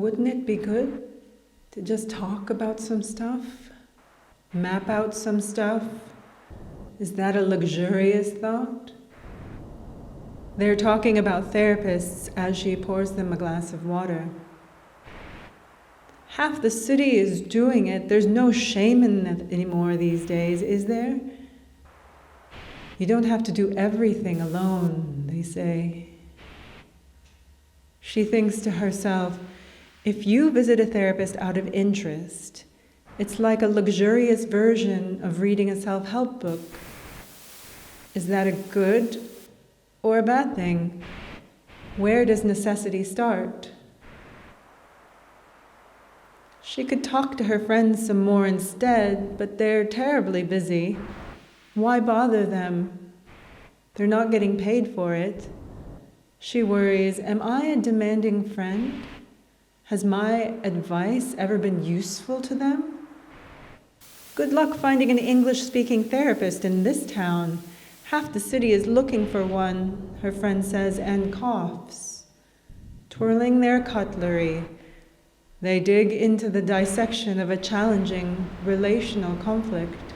wouldn't it be good to just talk about some stuff? Map out some stuff? Is that a luxurious thought? They're talking about therapists as she pours them a glass of water. Half the city is doing it. There's no shame in it anymore these days, is there? You don't have to do everything alone, they say. She thinks to herself, if you visit a therapist out of interest, it's like a luxurious version of reading a self-help book. Is that a good or a bad thing? Where does necessity start? She could talk to her friends some more instead, but they're terribly busy. Why bother them? They're not getting paid for it. She worries, am I a demanding friend? Has my advice ever been useful to them? Good luck finding an English-speaking therapist in this town. Half the city is looking for one, her friend says, and coughs. Twirling their cutlery, they dig into the dissection of a challenging relational conflict.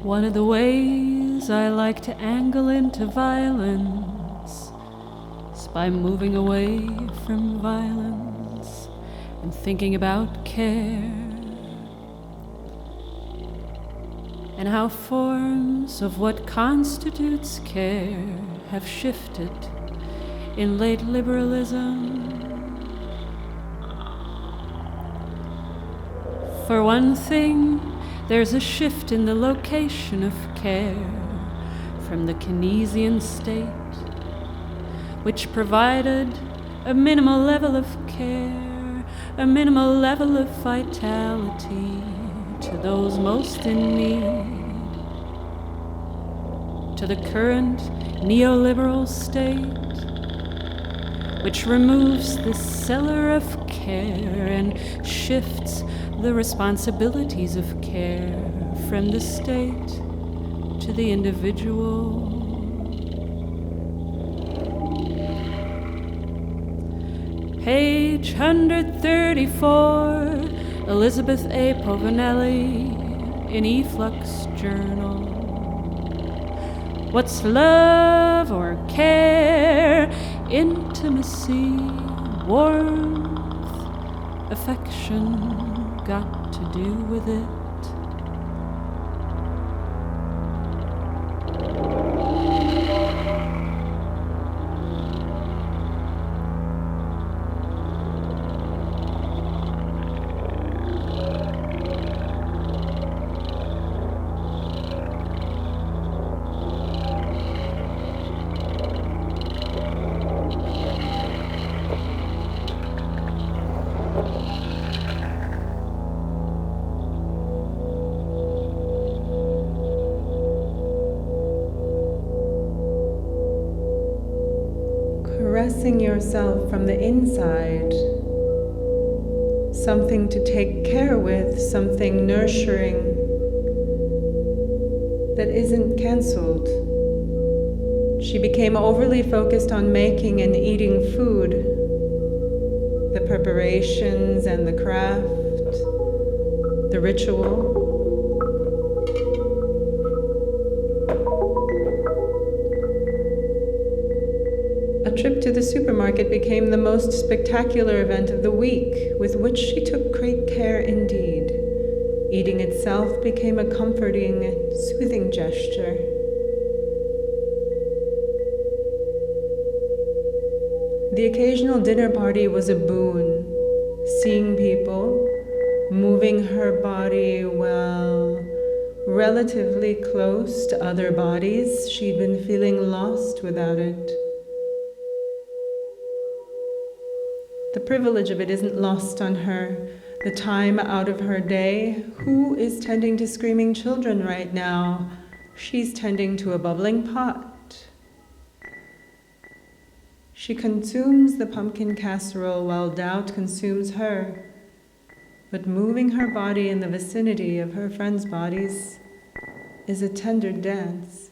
One of the ways I like to angle into violence is by moving away from violence and thinking about care and how forms of what constitutes care have shifted in late liberalism. For one thing, there's a shift in the location of care from the Keynesian state, which provided a minimal level of care, a minimal level of vitality to those most in need, to the current neoliberal state, which removes the cellar of care and shifts the responsibilities of care from the state to the individual. Page 134, Elizabeth A. Povinelli in E-Flux Journal. What's love or care, intimacy, warmth, affection got to do with it? dressing yourself from the inside. Something to take care with, something nurturing that isn't cancelled. She became overly focused on making and eating food, the preparations and the craft, the ritual. A trip to the supermarket became the most spectacular event of the week, with which she took great care indeed. Eating itself became a comforting, soothing gesture. The occasional dinner party was a boon. Seeing people, moving her body, well, relatively close to other bodies, she'd been feeling lost without it. The privilege of it isn't lost on her. The time out of her day. Who is tending to screaming children right now? She's tending to a bubbling pot. She consumes the pumpkin casserole while doubt consumes her. But moving her body in the vicinity of her friends' bodies is a tender dance.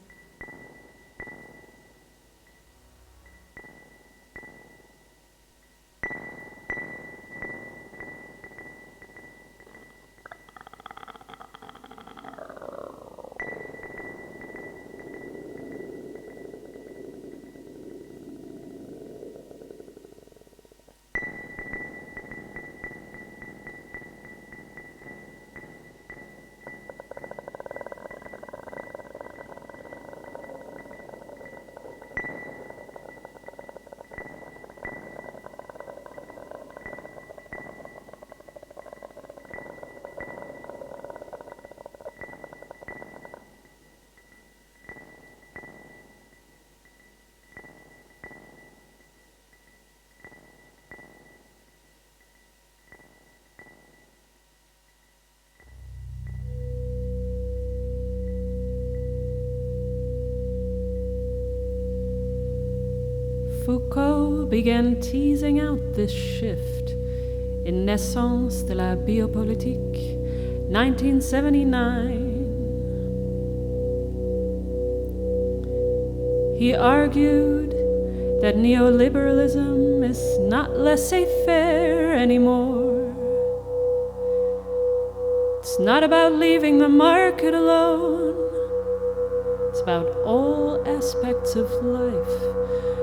Foucault began teasing out this shift in Naissance de la Biopolitique, 1979. He argued that neoliberalism is not laissez-faire anymore. It's not about leaving the market alone. It's about all aspects of life,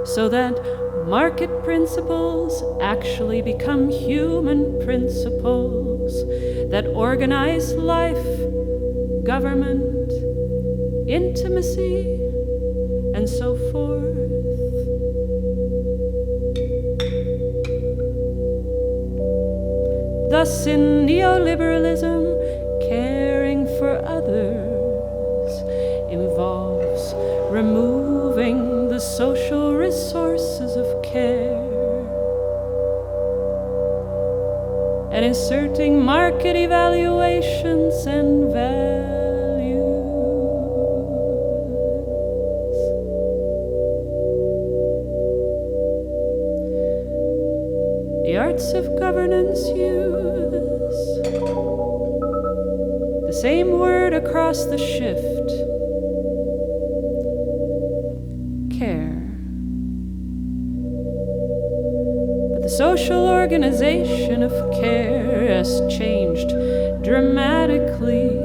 so that market principles actually become human principles that organize life, government, intimacy, and so forth. Thus, in neoliberalism, caring for others involves removing the social resources of care and inserting market evaluations and values. The arts of governance use the same word across the shift. Care. But the social organization of care has changed dramatically.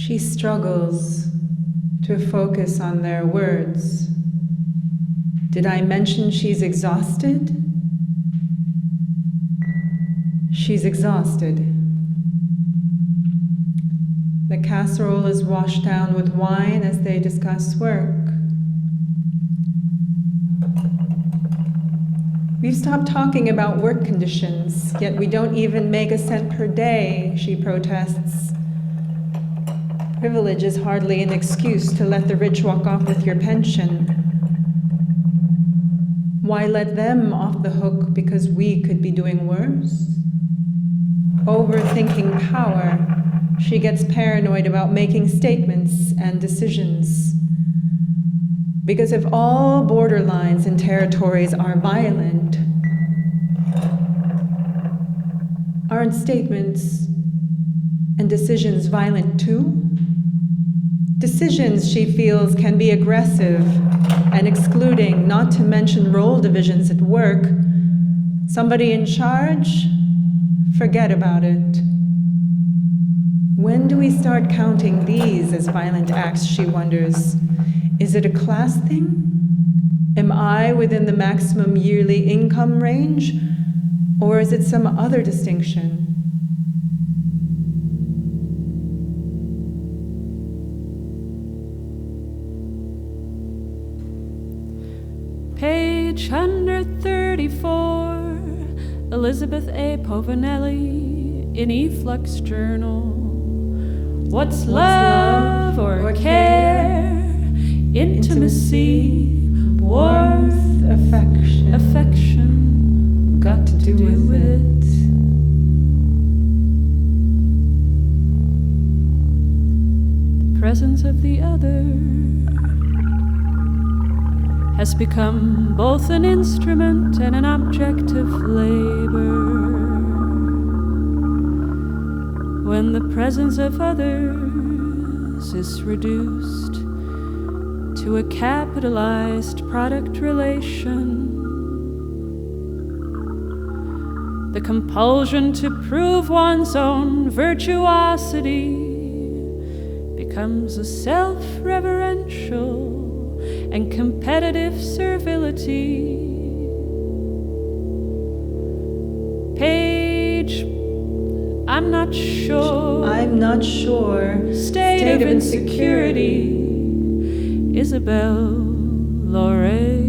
She struggles to focus on their words. Did I mention she's exhausted? She's exhausted. The casserole is washed down with wine as they discuss work. We've stopped talking about work conditions, yet we don't even make a cent per day, she protests. Privilege is hardly an excuse to let the rich walk off with your pension. Why let them off the hook because we could be doing worse? Overthinking power, she gets paranoid about making statements and decisions. Because if all borderlines and territories are violent, aren't statements and decisions violent too? Decisions, she feels, can be aggressive and excluding, not to mention role divisions at work. Somebody in charge? Forget about it. When do we start counting these as violent acts, she wonders? Is it a class thing? Am I within the maximum yearly income range? Or is it some other distinction? Page 134, Elizabeth A. Povinelli in E-Flux Journal. What's love or care? Intimacy, warmth, affection, got to do with it. The presence of the other has become both an instrument and an object of labor. When the presence of others is reduced to a capitalized product relation, the compulsion to prove one's own virtuosity becomes a self-reverential and competitive servility. Page, I'm not sure. State of insecurity. Isabell, Lorey.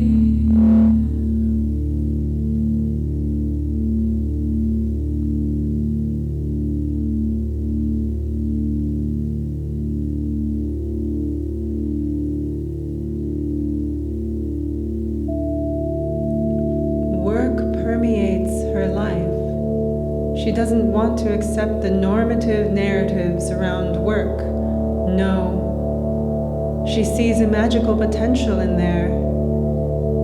She doesn't want to accept the normative narratives around work. No. She sees a magical potential in there.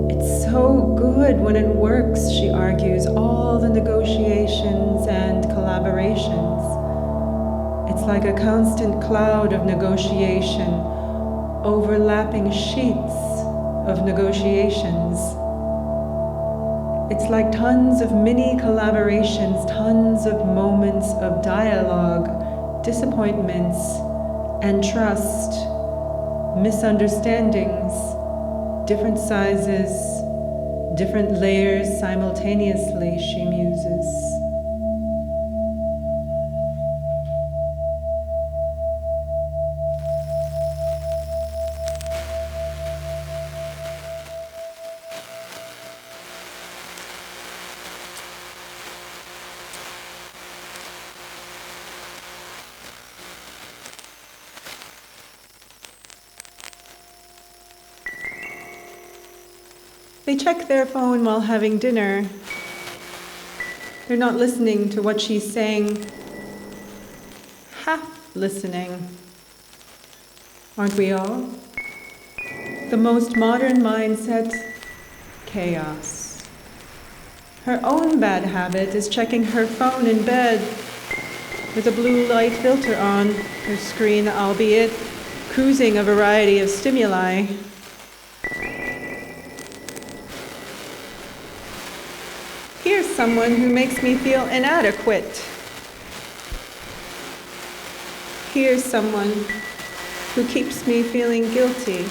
It's so good when it works, she argues, all the negotiations and collaborations. It's like a constant cloud of negotiation, overlapping sheets of negotiations. It's like tons of mini collaborations, tons of moments of dialogue, disappointments, and trust, misunderstandings, different sizes, different layers simultaneously, she muses. They check their phone while having dinner. They're not listening to what she's saying, half listening. Aren't we all? The most modern mindset, chaos. Her own bad habit is checking her phone in bed with a blue light filter on her screen, albeit cruising a variety of stimuli. Here's someone who makes me feel inadequate. Here's someone who keeps me feeling guilty.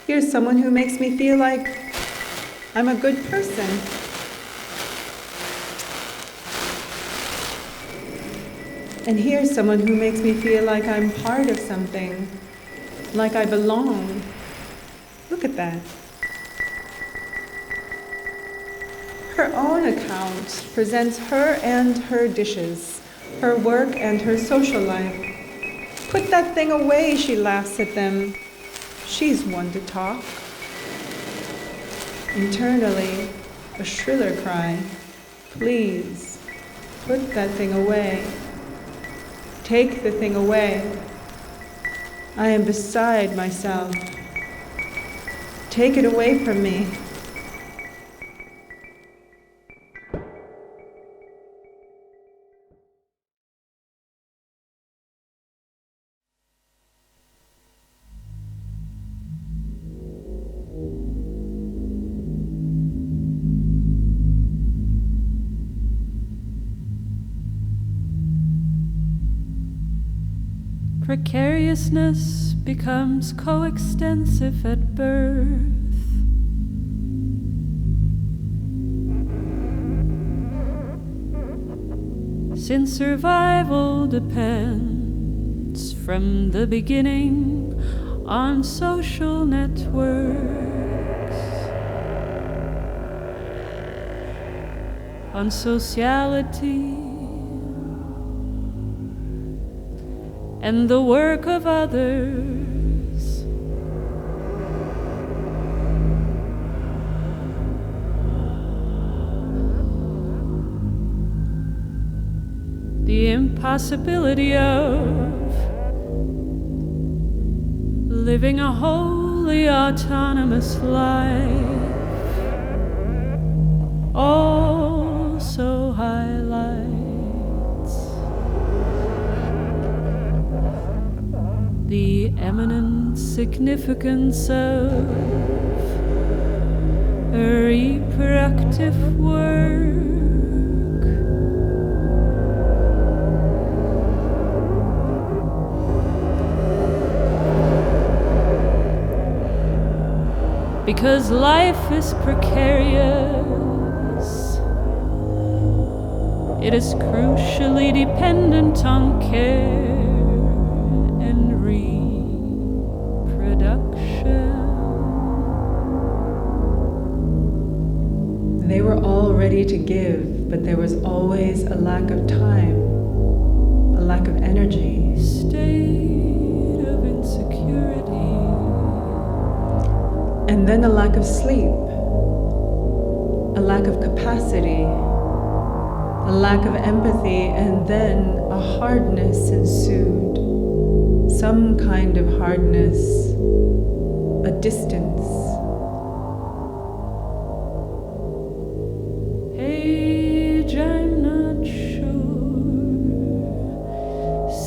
Here's someone who makes me feel like I'm a good person. And here's someone who makes me feel like I'm part of something, like I belong. Look at that. Her own account presents her and her dishes, her work and her social life. Put that thing away, she laughs at them. She's one to talk. Internally, a shriller cry. Please, put that thing away. Take the thing away. I am beside myself. Take it away from me. Precariousness becomes coextensive at birth. Since survival depends from the beginning on social networks, on sociality, and the work of others. The impossibility of living a wholly autonomous life also highlights the eminent significance of reproductive work. Because life is precarious, it is crucially dependent on care and reproduction. They were all ready to give, but there was always a lack of time, a lack of energy. State of insecurity. And then a lack of sleep, a lack of capacity, a lack of empathy, and then a hardness ensued. Some kind of hardness, a distance. Age, I'm not sure.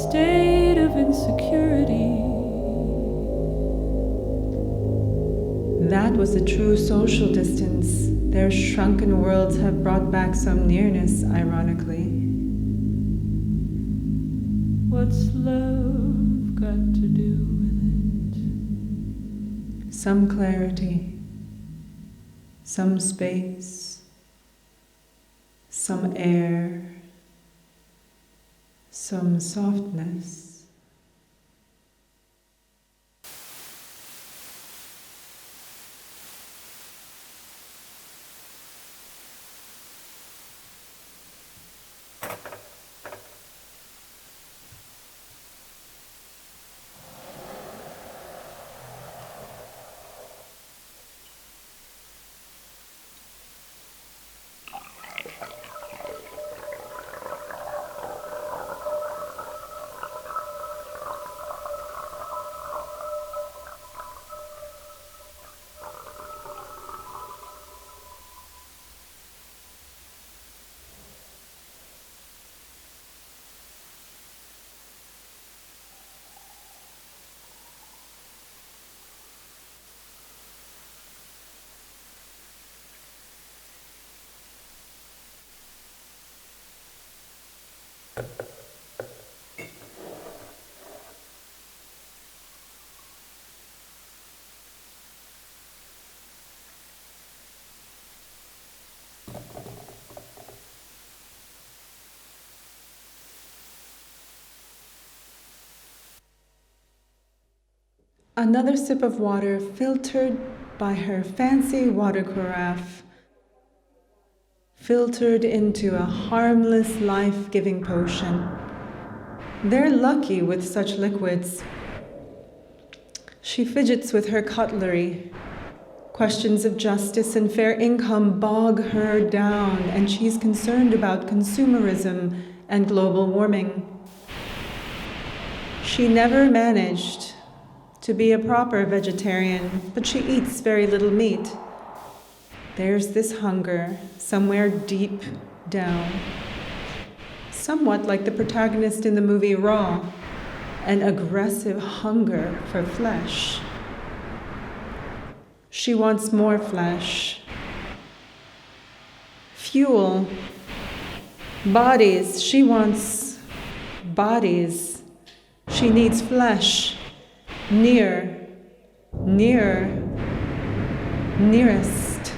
State of insecurity. That was the true social distance. Their shrunken worlds have brought back some nearness, ironically. What's love got to do with it? Some clarity, some space, some air, some softness. Another sip of water filtered by her fancy water carafe, filtered into a harmless, life-giving potion. They're lucky with such liquids. She fidgets with her cutlery. Questions of justice and fair income bog her down, and she's concerned about consumerism and global warming. She never managed to be a proper vegetarian, but she eats very little meat. There's this hunger somewhere deep down, somewhat like the protagonist in the movie Raw, an aggressive hunger for flesh. She wants more flesh. Fuel. Bodies. She wants bodies. She needs flesh. Near. Nearer. Nearest.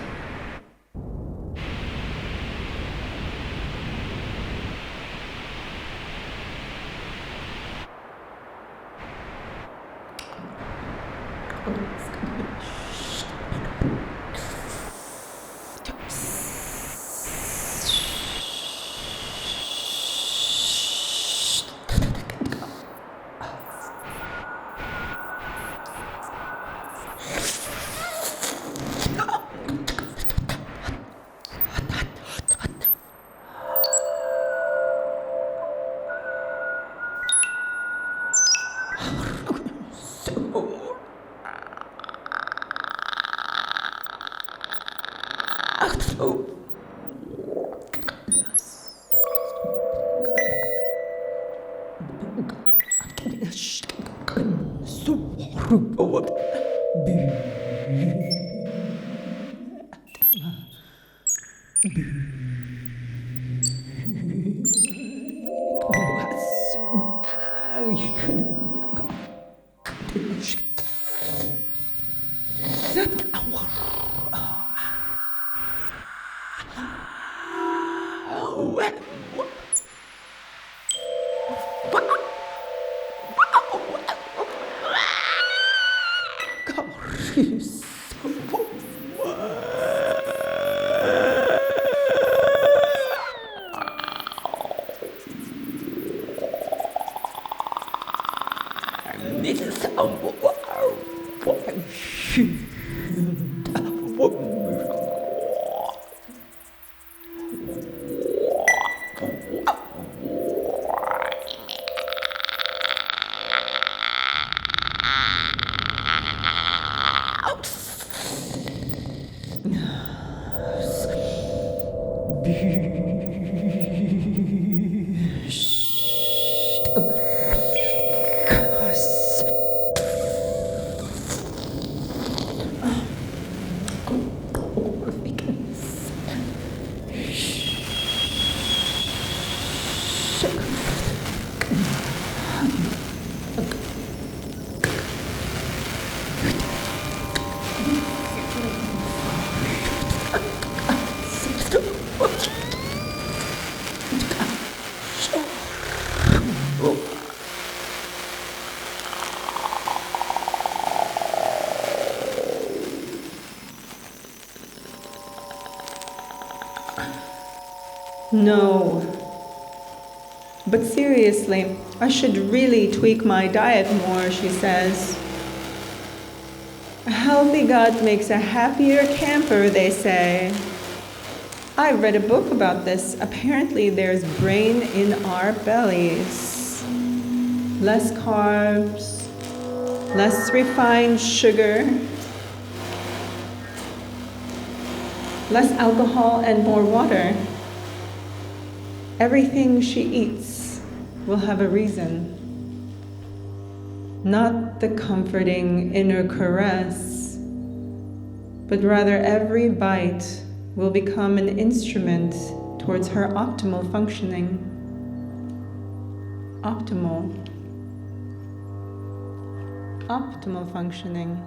No. But seriously, I should really tweak my diet more, she says. A healthy gut makes a happier camper, they say. I read a book about this. Apparently there's brain in our bellies. Less carbs, less refined sugar, less alcohol and more water. Everything she eats will have a reason. Not the comforting inner caress, but rather every bite will become an instrument towards her optimal functioning. Optimal functioning.